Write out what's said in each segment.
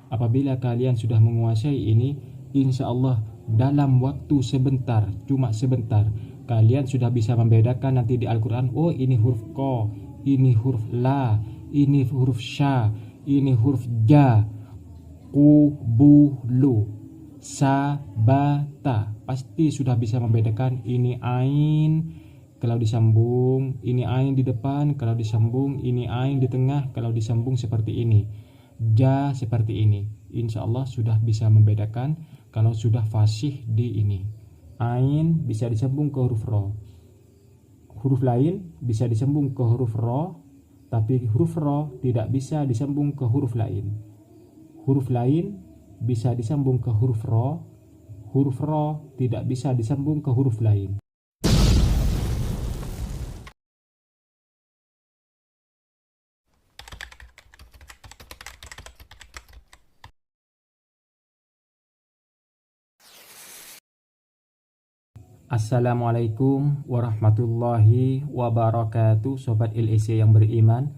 Apabila kalian sudah menguasai ini, insya Allah dalam waktu sebentar, cuma sebentar, kalian sudah bisa membedakan nanti di Al-Quran. Oh, ini huruf ko, ini huruf la, ini huruf sya, ini huruf ja, ku, bu, lu, sa, ba, ta. Pasti sudah bisa membedakan ini ain kalau disambung, ini ain di depan kalau disambung, ini ain di tengah kalau disambung seperti ini, ja seperti ini. Insya Allah sudah bisa membedakan kalau sudah fasih di ini. Ain bisa disambung ke huruf ro, huruf lain bisa disambung ke huruf ro, tapi huruf ro tidak bisa disambung ke huruf lain. Huruf lain bisa disambung ke huruf ro tidak bisa disambung ke huruf lain. Assalamualaikum warahmatullahi wabarakatuh, Sobat LEC yang beriman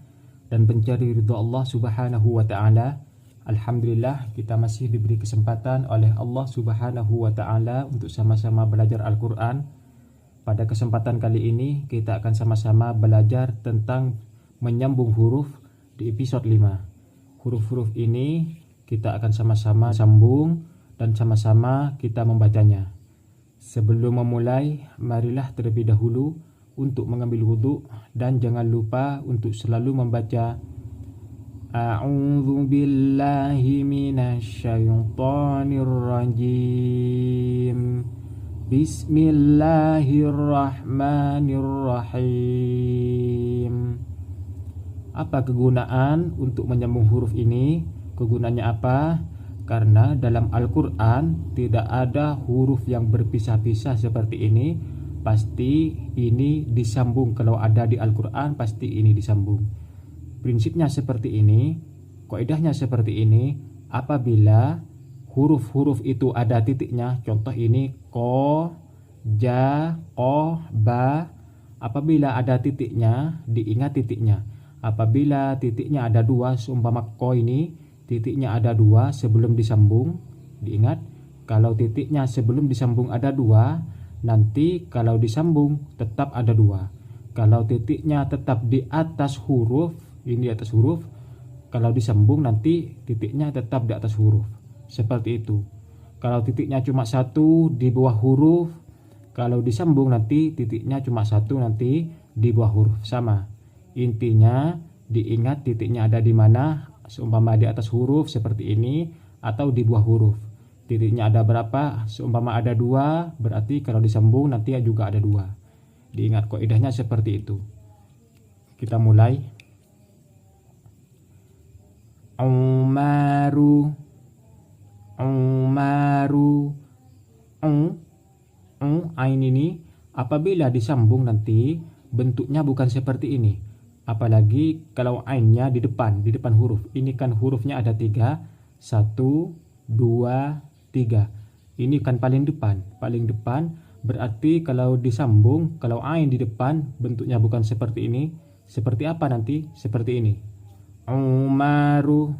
dan pencari ridho Allah subhanahu wa ta'ala. Alhamdulillah, kita masih diberi kesempatan oleh Allah subhanahu wa ta'ala untuk sama-sama belajar Al-Quran. Pada kesempatan kali ini kita akan sama-sama belajar tentang menyambung huruf di episode 5. Huruf-huruf ini kita akan sama-sama sambung dan sama-sama kita membacanya. Sebelum memulai, marilah terlebih dahulu untuk mengambil wudhu dan jangan lupa untuk selalu membaca A'udzu billahi minasyaitonir rajim. Bismillahirrahmanirrahim. Apa kegunaan untuk menyambung huruf ini? Kegunaannya apa? Karena dalam Al-Quran tidak ada huruf yang berpisah-pisah seperti ini. Pasti ini disambung. Kalau ada di Al-Quran pasti ini disambung. Prinsipnya seperti ini, kaidahnya seperti ini. Apabila huruf-huruf itu ada titiknya, contoh ini ko, ja, ko, ba. Apabila ada titiknya, diingat titiknya. Apabila titiknya ada dua, seumpama ko ini titiknya ada dua sebelum disambung, diingat kalau titiknya sebelum disambung ada dua, nanti kalau disambung tetap ada dua. Kalau titiknya tetap di atas huruf, ini di atas huruf, kalau disambung nanti titiknya tetap di atas huruf, seperti itu. Kalau titiknya cuma satu di bawah huruf, kalau disambung nanti titiknya cuma satu nanti di bawah huruf, sama. Intinya diingat titiknya ada di mana. Seumpama di atas huruf seperti ini atau di bawah huruf, titiknya ada berapa? Seumpama ada dua, berarti kalau disambung nanti juga ada dua. Diingat kaidahnya seperti itu. Kita mulai. Umaru, umaru, ain ini apabila disambung nanti bentuknya bukan seperti ini. Apalagi kalau ainnya di depan huruf. Ini kan hurufnya ada 3, 1, 2, 3. Ini kan paling depan berarti kalau disambung, kalau ain di depan bentuknya bukan seperti ini. Seperti apa nanti? Seperti ini. Umaru,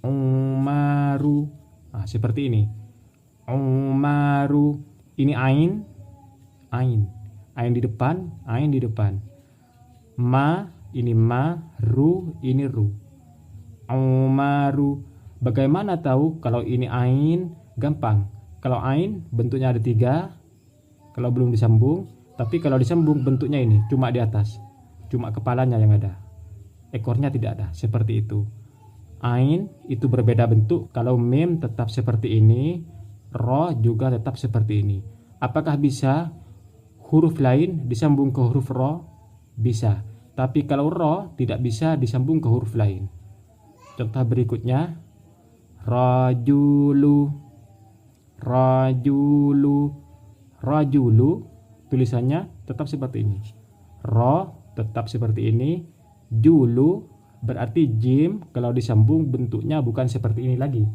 umaru. Seperti ini. Umaru. Ini ain di depan, ma, ini ma, ru, ini ru. Umaru. Bagaimana tahu kalau ini ain? Gampang. Kalau ain bentuknya ada 3 kalau belum disambung, tapi kalau disambung bentuknya ini cuma di atas, cuma kepalanya yang ada, ekornya tidak ada, seperti itu. Ain itu berbeda bentuk. Kalau mim tetap seperti ini, ro juga tetap seperti ini. Apakah bisa huruf lain disambung ke huruf ro? Bisa. Tapi kalau ro tidak bisa disambung ke huruf lain. Contoh berikutnya, rajulu, rajulu, rajulu. Tulisannya tetap seperti ini. Ro tetap seperti ini. Julu berarti jim, kalau disambung bentuknya bukan seperti ini lagi.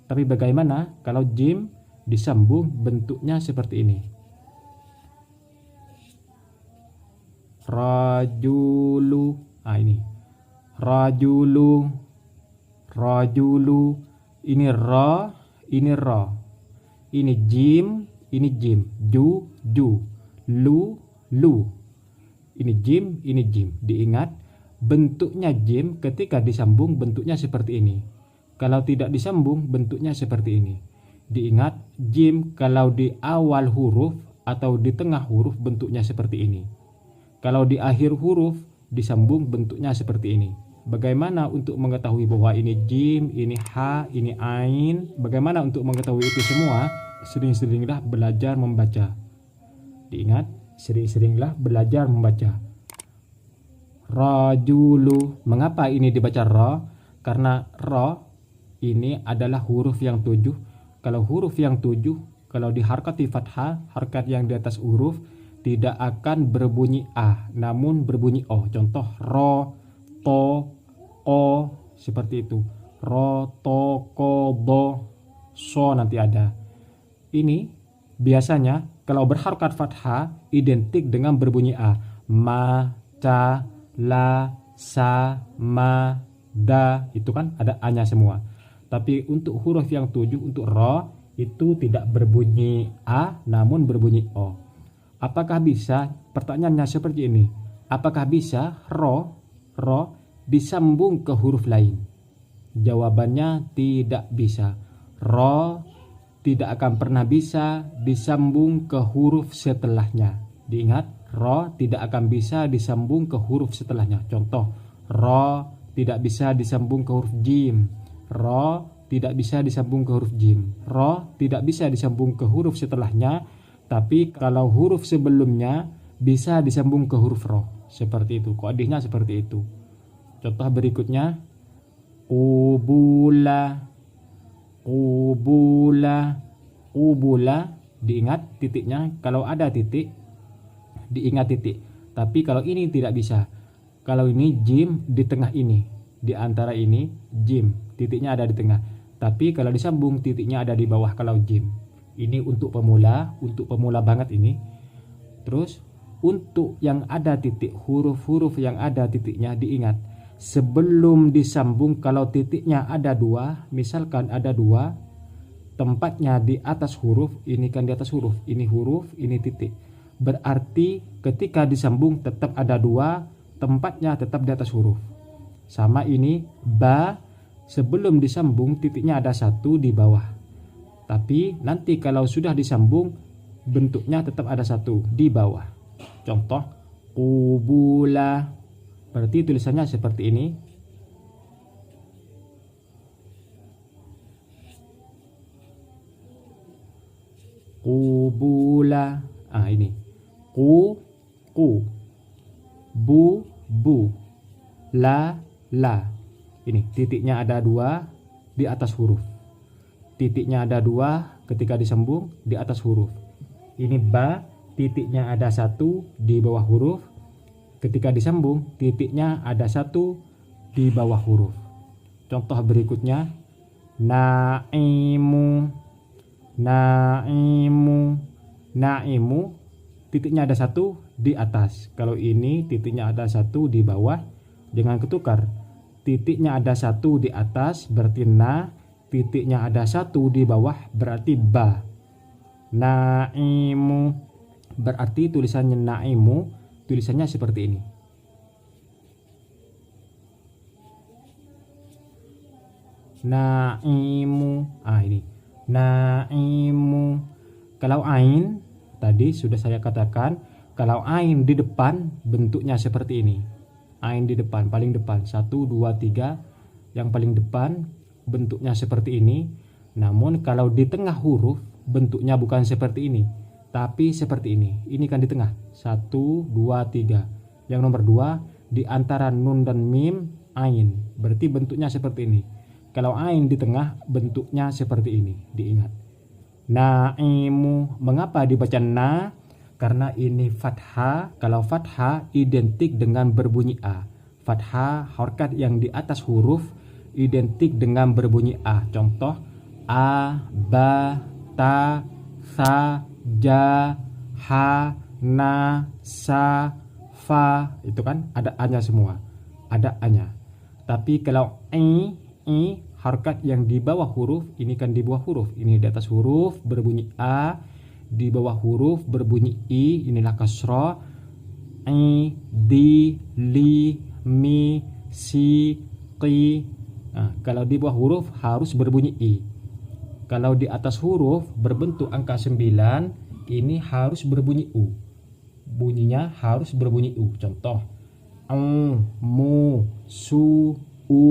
Tapi bagaimana kalau jim disambung bentuknya seperti ini? rajulu. Ini rajulu, rajulu. Ini ra, ini ra. Ini jim, ini jim. Ju, ju. Lu, lu. Ini jim, ini jim. Diingat, bentuknya jim ketika disambung bentuknya seperti ini. Kalau tidak disambung bentuknya seperti ini. Diingat, jim kalau di awal huruf atau di tengah huruf bentuknya seperti ini. Kalau di akhir huruf disambung bentuknya seperti ini. Bagaimana untuk mengetahui bahwa ini jim, ini ha, ini ain? Bagaimana untuk mengetahui itu semua? Sering-seringlah belajar membaca. Diingat, sering-seringlah belajar membaca. Rajulu. Mengapa ini dibaca ra? Karena ra ini adalah huruf yang 7. Kalau huruf yang 7, kalau diharkati fathah, harkat yang di atas huruf tidak akan berbunyi a, namun berbunyi o. Contoh ro, to, o, seperti itu. Ro, to, ko, do, so nanti ada. Ini biasanya kalau berharkat fathah identik dengan berbunyi a. Ma, ca, la, sa, ma, da, itu kan ada a-nya semua. Tapi untuk huruf yang 7, untuk ro, itu tidak berbunyi a, namun berbunyi o. Apakah bisa? Pertanyaannya seperti ini. Apakah bisa ro disambung ke huruf lain? Jawabannya tidak bisa. Ro tidak akan pernah bisa disambung ke huruf setelahnya. Diingat, ro tidak akan bisa disambung ke huruf setelahnya. Contoh, ro tidak bisa disambung ke huruf jim. Ro tidak bisa disambung ke huruf jim. Ro tidak bisa disambung ke huruf setelahnya. Tapi kalau huruf sebelumnya bisa disambung ke huruf ro. Seperti itu. Kodenya seperti itu. Contoh berikutnya. Qubula. Qubula. Qubula. Diingat titiknya. Kalau ada titik, diingat titik. Tapi kalau ini tidak bisa. Kalau ini jim di tengah ini. Di antara ini jim. Titiknya ada di tengah. Tapi kalau disambung titiknya ada di bawah kalau jim. Ini untuk pemula banget ini. Terus untuk yang ada titik, huruf-huruf yang ada titiknya diingat. Sebelum disambung kalau titiknya ada 2, misalkan ada 2, tempatnya di atas huruf, ini kan di atas huruf, ini huruf, ini titik. Berarti ketika disambung tetap ada 2, tempatnya tetap di atas huruf. Sama ini ba, sebelum disambung titiknya ada 1 di bawah. Tapi nanti kalau sudah disambung bentuknya tetap ada 1 di bawah. Contoh qubula. Berarti tulisannya seperti ini. Qubula. Ini. Ku, bu, la. Ini titiknya ada 2 di atas huruf. Titiknya ada 2 ketika disambung di atas huruf. Ini ba, titiknya ada 1 di bawah huruf. Ketika disambung titiknya ada 1 di bawah huruf. Contoh berikutnya. Naimu. Naimu, titiknya ada 1 di atas. Kalau ini titiknya ada 1 di bawah, jangan ketukar. Titiknya ada 1 di atas berarti na, titiknya ada 1 di bawah berarti ba. Naimu. Berarti tulisannya naimu, tulisannya seperti ini. Naimu. Ini. Naimu. Kalau ain, tadi sudah saya katakan, kalau ain di depan bentuknya seperti ini. Ain di depan, paling depan. 1, 2, 3. Yang paling depan bentuknya seperti ini. Namun kalau di tengah huruf bentuknya bukan seperti ini, tapi seperti ini. Ini kan di tengah. 1, 2, 3. Yang nomor 2 di antara nun dan mim ain. Berarti bentuknya seperti ini. Kalau ain di tengah bentuknya seperti ini. Diingat. Naimu. Mengapa dibaca na? Karena ini fathah. Kalau fathah identik dengan berbunyi a. Fathah harkat yang di atas huruf identik dengan berbunyi a. Contoh a, ba, ta, sa, ja, ha, na, sa, fa, itu kan ada a-nya semua, ada a-nya. Tapi kalau harokat yang di bawah huruf, ini kan di bawah huruf, ini di atas huruf berbunyi a, di bawah huruf berbunyi i, inilah kasrah. Di, li, mi, si, qi. Nah, kalau di bawah huruf harus berbunyi i. Kalau di atas huruf berbentuk angka 9, ini harus berbunyi u. Bunyinya harus berbunyi u. Contoh, mu, su, u,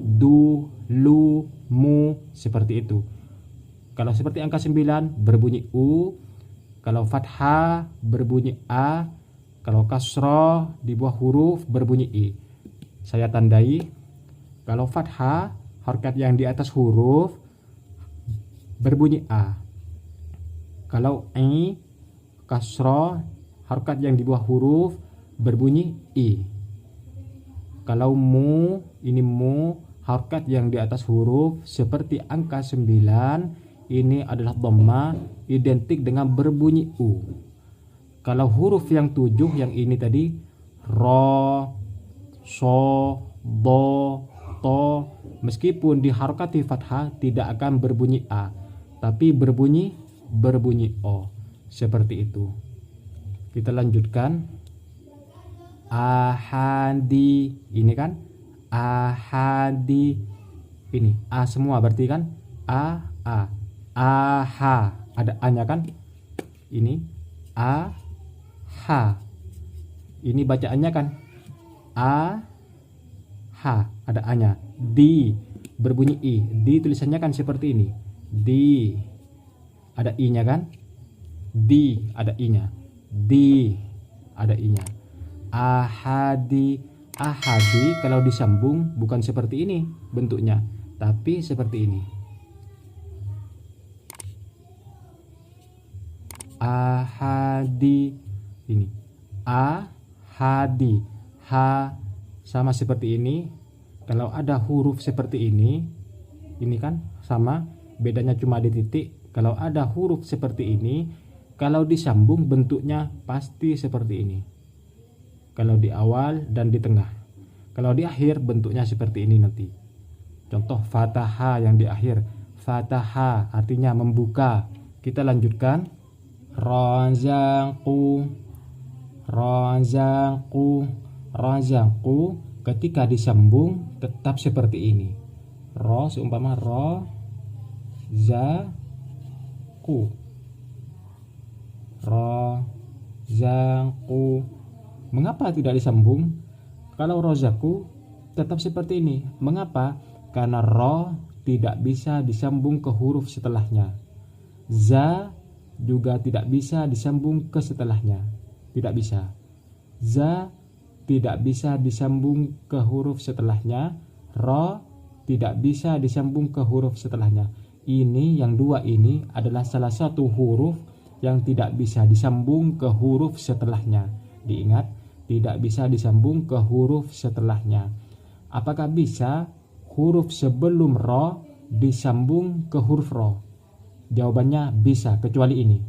du, lu, mu, seperti itu. Kalau seperti angka 9 berbunyi u, kalau fathah berbunyi a, kalau kasroh di bawah huruf berbunyi i. Saya tandai, kalau fathah harokat yang di atas huruf berbunyi a. Kalau kasroh harokat yang di bawah huruf berbunyi i. Kalau mu, ini mu, harokat yang di atas huruf seperti angka 9, ini adalah dhamma, identik dengan berbunyi u. Kalau huruf yang 7 yang ini tadi, ro, so, do, to, meskipun diharokati fathah tidak akan berbunyi a, tapi berbunyi o. Seperti itu. Kita lanjutkan. Ahadi, ini kan ahadi, ini a semua berarti kan aha, ada a-nya kan, ini a ha, ini bacaannya kan a ha, ada a-nya. Di berbunyi i, di tulisannya kan seperti ini, di ada i-nya kan, di ada i-nya, di ada i-nya. Ahadi, ahadi kalau disambung bukan seperti ini bentuknya, tapi seperti ini. Ahadi, ini ahadi, ha sama seperti ini. Kalau ada huruf seperti ini kan sama, bedanya cuma di titik. Kalau ada huruf seperti ini, kalau disambung bentuknya pasti seperti ini. Kalau di awal dan di tengah. Kalau di akhir bentuknya seperti ini nanti. Contoh fataha yang di akhir, fataha artinya membuka. Kita lanjutkan. Razaqu, razaqu, razaqu ketika disambung tetap seperti ini. Ro seumpama ro, za, ku, ro, za, ku. Mengapa tidak disambung? Kalau rozaku tetap seperti ini. Mengapa? Karena ro tidak bisa disambung ke huruf setelahnya. Za juga tidak bisa disambung ke setelahnya. Tidak bisa. Za tidak bisa disambung ke huruf setelahnya. Ro tidak bisa disambung ke huruf setelahnya. Ini yang dua ini adalah salah satu huruf yang tidak bisa disambung ke huruf setelahnya. Diingat, tidak bisa disambung ke huruf setelahnya. Apakah bisa huruf sebelum ro disambung ke huruf ro? Jawabannya bisa, kecuali ini.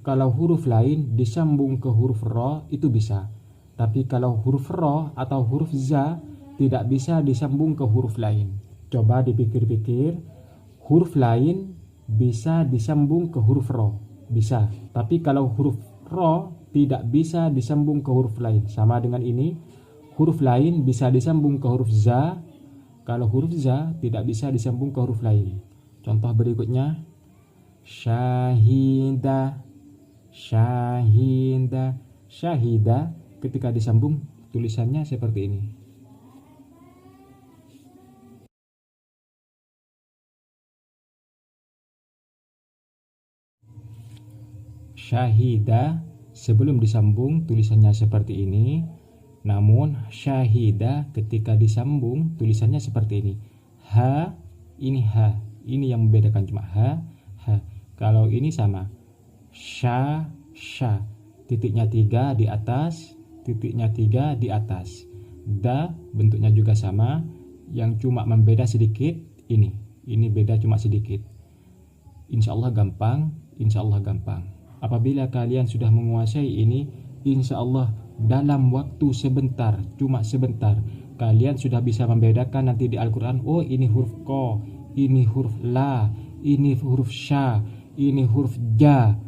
Kalau huruf lain disambung ke huruf ro itu bisa. Tapi kalau huruf ro atau huruf za tidak bisa disambung ke huruf lain. Coba dipikir-pikir, huruf lain bisa disambung ke huruf ro, bisa. Tapi kalau huruf ro tidak bisa disambung ke huruf lain. Sama dengan ini, huruf lain bisa disambung ke huruf za. Kalau huruf za tidak bisa disambung ke huruf lain. Contoh berikutnya, syahida, syahida, syahida ketika disambung tulisannya seperti ini. Syahida sebelum disambung tulisannya seperti ini, namun syahida ketika disambung tulisannya seperti ini. Ha, ini ha, ini yang membedakan cuma ha, ha. Kalau ini sama, sya, sya, titiknya 3 di atas, titiknya 3 di atas. Da bentuknya juga sama, yang cuma membeda sedikit ini beda cuma sedikit. Insya Allah gampang, insya Allah gampang. Apabila kalian sudah menguasai ini, insya Allah dalam waktu sebentar, cuma sebentar. Kalian sudah bisa membedakan nanti di Al-Quran, oh ini huruf ko, ini huruf la, ini huruf sya, ini huruf ja,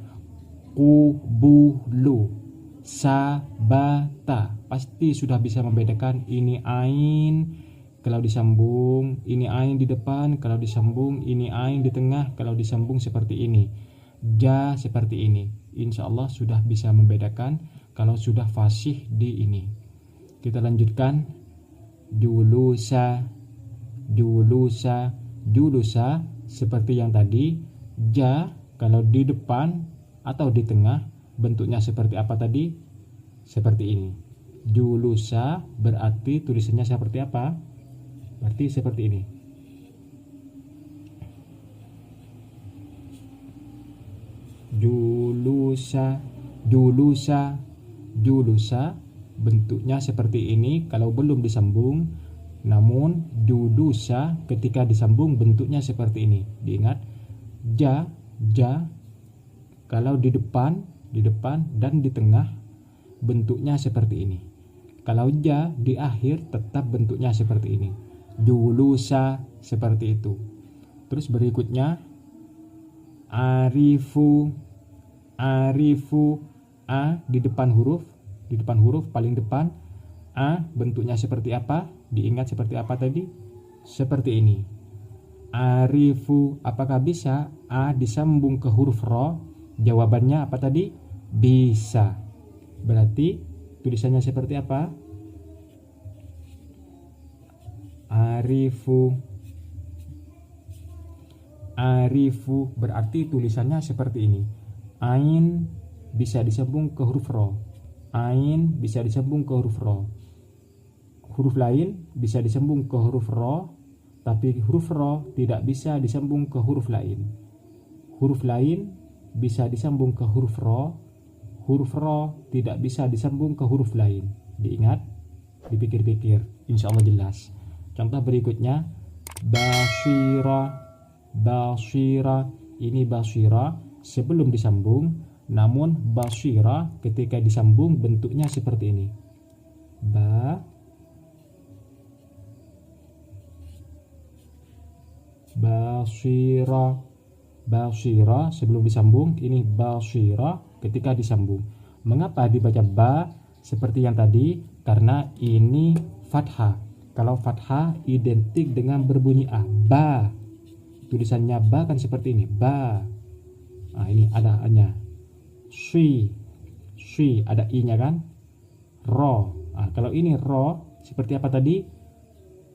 ku, bu, lu, sa, ba, ta. Pasti sudah bisa membedakan ini ain kalau disambung, ini ain di depan kalau disambung, ini ain di tengah kalau disambung seperti ini, ja seperti ini. Insya Allah sudah bisa membedakan kalau sudah fasih di ini. Kita lanjutkan. Julusa, julusa, julusa seperti yang tadi. Ja kalau di depan atau di tengah bentuknya seperti apa tadi? Seperti ini. Julusa berarti tulisannya seperti apa? Berarti seperti ini. Julusa, julusa, julusa bentuknya seperti ini kalau belum disambung. Namun julusa ketika disambung bentuknya seperti ini. Diingat, ja, ja kalau di depan dan di tengah bentuknya seperti ini. Kalau ja di akhir tetap bentuknya seperti ini. Julusa seperti itu. Terus berikutnya arifu, arifu, a di depan huruf paling depan. A bentuknya seperti apa? Diingat seperti apa tadi? Seperti ini. Arifu, apakah bisa a disambung ke huruf ro? Jawabannya apa tadi? Bisa. Berarti tulisannya seperti apa? Arifu. Arifu berarti tulisannya seperti ini. Ain bisa disambung ke huruf ro. Ain bisa disambung ke huruf ro. Huruf lain bisa disambung ke huruf ro, tapi huruf ro tidak bisa disambung ke huruf lain. Huruf lain bisa disambung ke huruf ro tidak bisa disambung ke huruf lain. Diingat, dipikir-pikir, insya Allah jelas. Contoh berikutnya, basyira, basyira. Ini basyira sebelum disambung, namun basyira ketika disambung bentuknya seperti ini. Basyira, basyira sebelum disambung, ini basyira ketika disambung. Mengapa dibaca ba seperti yang tadi? Karena ini fathah. Kalau fathah identik dengan berbunyi a. Ba. Tulisannya ba kan seperti ini. Ba. Nah, ini ada a-nya. Swi. Swi ada i-nya kan? Ro. Nah, kalau ini ro seperti apa tadi?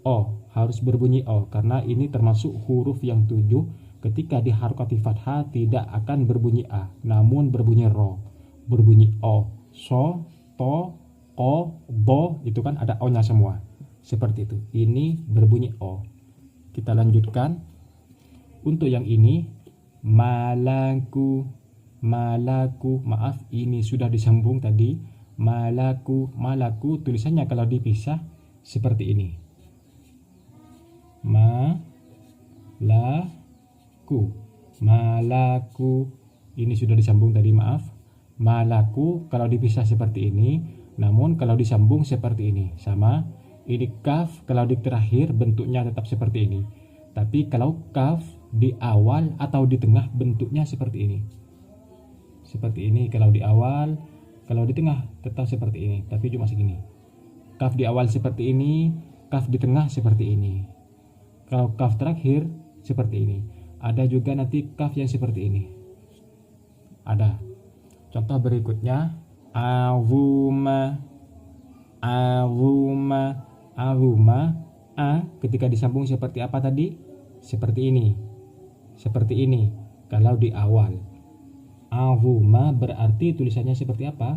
O. Harus berbunyi o karena ini termasuk huruf yang 7. Ketika diharokati fathah tidak akan berbunyi a, namun berbunyi ro, berbunyi o. So, to, ko, bo itu kan ada o-nya semua. Seperti itu. Ini berbunyi o. Kita lanjutkan. Untuk yang ini malaku, malaku. Maaf, ini sudah disambung tadi. Malaku, malaku tulisannya kalau dipisah seperti ini. Malaku, malaku. Ini sudah disambung tadi, maaf. Malaku kalau dipisah seperti ini, namun kalau disambung seperti ini. Sama. Ini kaf kalau di terakhir bentuknya tetap seperti ini. Tapi kalau kaf di awal atau di tengah bentuknya seperti ini. Seperti ini kalau di awal, kalau di tengah tetap seperti ini, tapi cuma segini. Kaf di awal seperti ini, kaf di tengah seperti ini. Kalau kaf terakhir seperti ini. Ada juga nanti kaf yang seperti ini. Ada. Contoh berikutnya, azuma, azuma, azuma. A ketika disambung seperti apa tadi? Seperti ini. Seperti ini. Kalau di awal. Azuma berarti tulisannya seperti apa?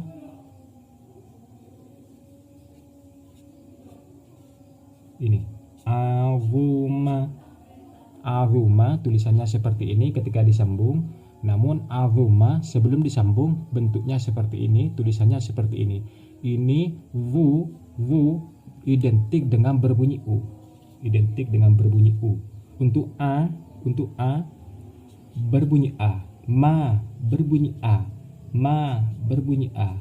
Ini. Azuma. Azuma tulisannya seperti ini ketika disambung. Namun azuma sebelum disambung bentuknya seperti ini, tulisannya seperti ini. Ini wu identik dengan berbunyi u. Identik dengan berbunyi u. Untuk a berbunyi a. Ma berbunyi a. Ma berbunyi a.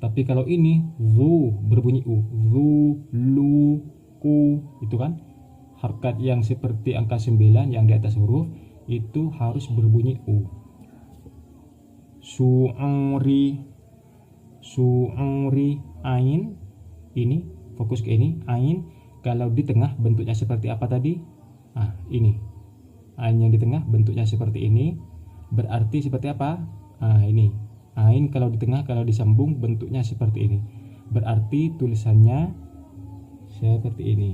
Tapi kalau ini zu berbunyi u, zu, lu, ku, itu kan harokat yang seperti angka 9 yang di atas huruf itu harus berbunyi u. Su'ri, su'ri, ain, ini fokus ke ini, ain kalau di tengah bentuknya seperti apa tadi? Ini ain yang di tengah bentuknya seperti ini, berarti seperti apa? Ini ain kalau di tengah, kalau disambung bentuknya seperti ini, berarti tulisannya seperti ini.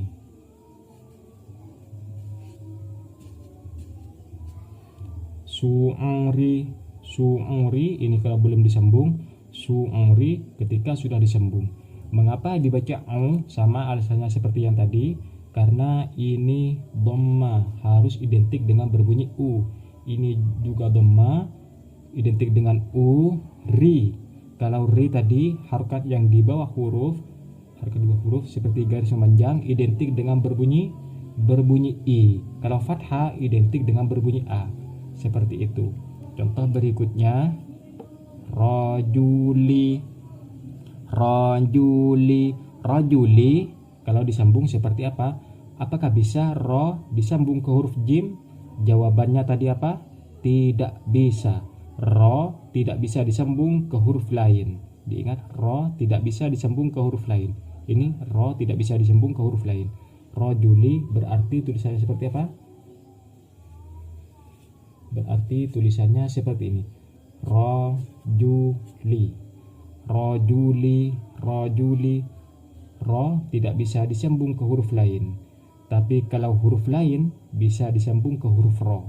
Su'ri, su'ri ini kalau belum disambung, su'ri ketika sudah disambung. Mengapa dibaca au? Sama alasannya seperti yang tadi, karena ini dhamma harus identik dengan berbunyi u. Ini juga dhamma identik dengan u, ri. Kalau ri tadi harokat yang di bawah huruf, harokat di bawah huruf seperti garis memanjang identik dengan berbunyi i. Kalau fathah identik dengan berbunyi a. Seperti itu. Contoh berikutnya, rajuli, rajuli, rajuli kalau disambung seperti apa? Apakah bisa ro disambung ke huruf jim? Jawabannya tadi apa? Tidak bisa. Ro tidak bisa disambung ke huruf lain. Diingat, ro tidak bisa disambung ke huruf lain. Ini ro tidak bisa disambung ke huruf lain. Rajuli berarti tulisannya seperti apa? Berarti tulisannya seperti ini, rajuli, rajuli, rajuli. Ro tidak bisa disambung ke huruf lain, tapi kalau huruf lain bisa disambung ke huruf ro.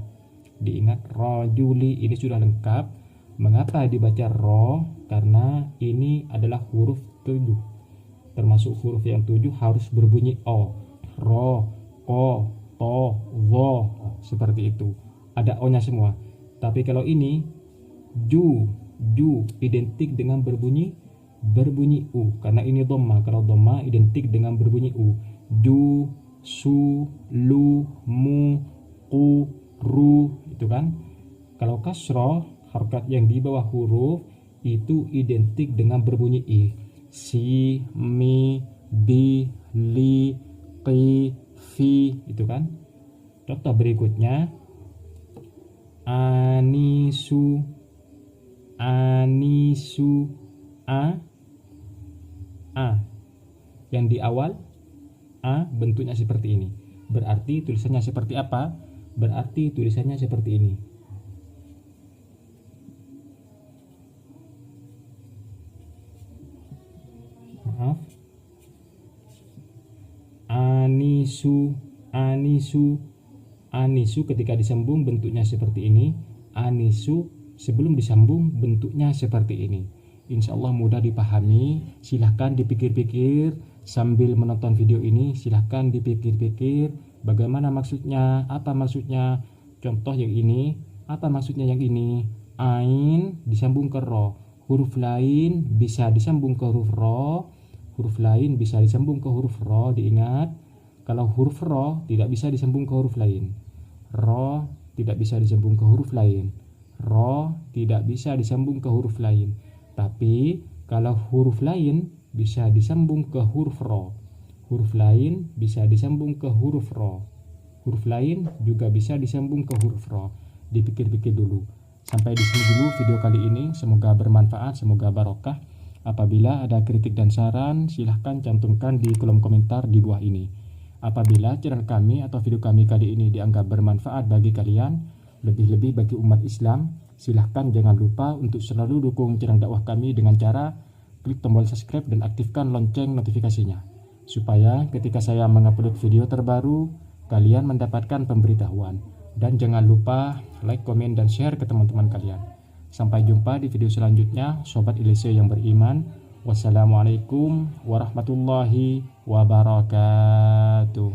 Diingat, rajuli ini sudah lengkap. Mengapa dibaca ro? Karena ini adalah huruf 7, termasuk huruf yang 7 harus berbunyi o. Ro, ko, to, zo, seperti itu. Ada o-nya semua. Tapi kalau ini ju identik dengan berbunyi u, karena ini dhamma. Kalau dhamma identik dengan berbunyi u. Ju, su, lu, mu, ku, ru, itu kan. Kalau kasroh, harokat yang di bawah huruf itu identik dengan berbunyi i. Si, mi, bi, li, qi, fi, itu kan. Contoh berikutnya, anisu, anisu, a yang di awal a bentuknya seperti ini, berarti tulisannya seperti apa? Berarti tulisannya seperti ini. Maaf, anisu, anisu, anisu ketika disambung bentuknya seperti ini. Anisu sebelum disambung bentuknya seperti ini. Insya Allah mudah dipahami. Silahkan dipikir-pikir sambil menonton video ini. Silahkan dipikir-pikir bagaimana maksudnya, apa maksudnya. Contoh yang ini, apa maksudnya yang ini? Ain disambung ke ro. Huruf lain bisa disambung ke huruf ro. Huruf lain bisa disambung ke huruf ro. Diingat, kalau huruf ro tidak bisa disambung ke huruf lain. Ro tidak bisa disambung ke huruf lain. Ro tidak bisa disambung ke huruf lain. Tapi kalau huruf lain bisa disambung ke huruf ro. Huruf lain bisa disambung ke huruf ro. Huruf lain juga bisa disambung ke huruf ro. Dipikir-pikir dulu. Sampai di sini dulu video kali ini. Semoga bermanfaat, semoga barokah. Apabila ada kritik dan saran, silahkan cantumkan di kolom komentar di bawah ini. Apabila channel kami atau video kami kali ini dianggap bermanfaat bagi kalian, lebih-lebih bagi umat Islam, silahkan jangan lupa untuk selalu dukung channel dakwah kami dengan cara klik tombol subscribe dan aktifkan lonceng notifikasinya, supaya ketika saya mengupload video terbaru, kalian mendapatkan pemberitahuan. Dan jangan lupa like, komen, dan share ke teman-teman kalian. Sampai jumpa di video selanjutnya, Sobat Ilese yang beriman. Wassalamualaikum warahmatullahi wabarakatuh.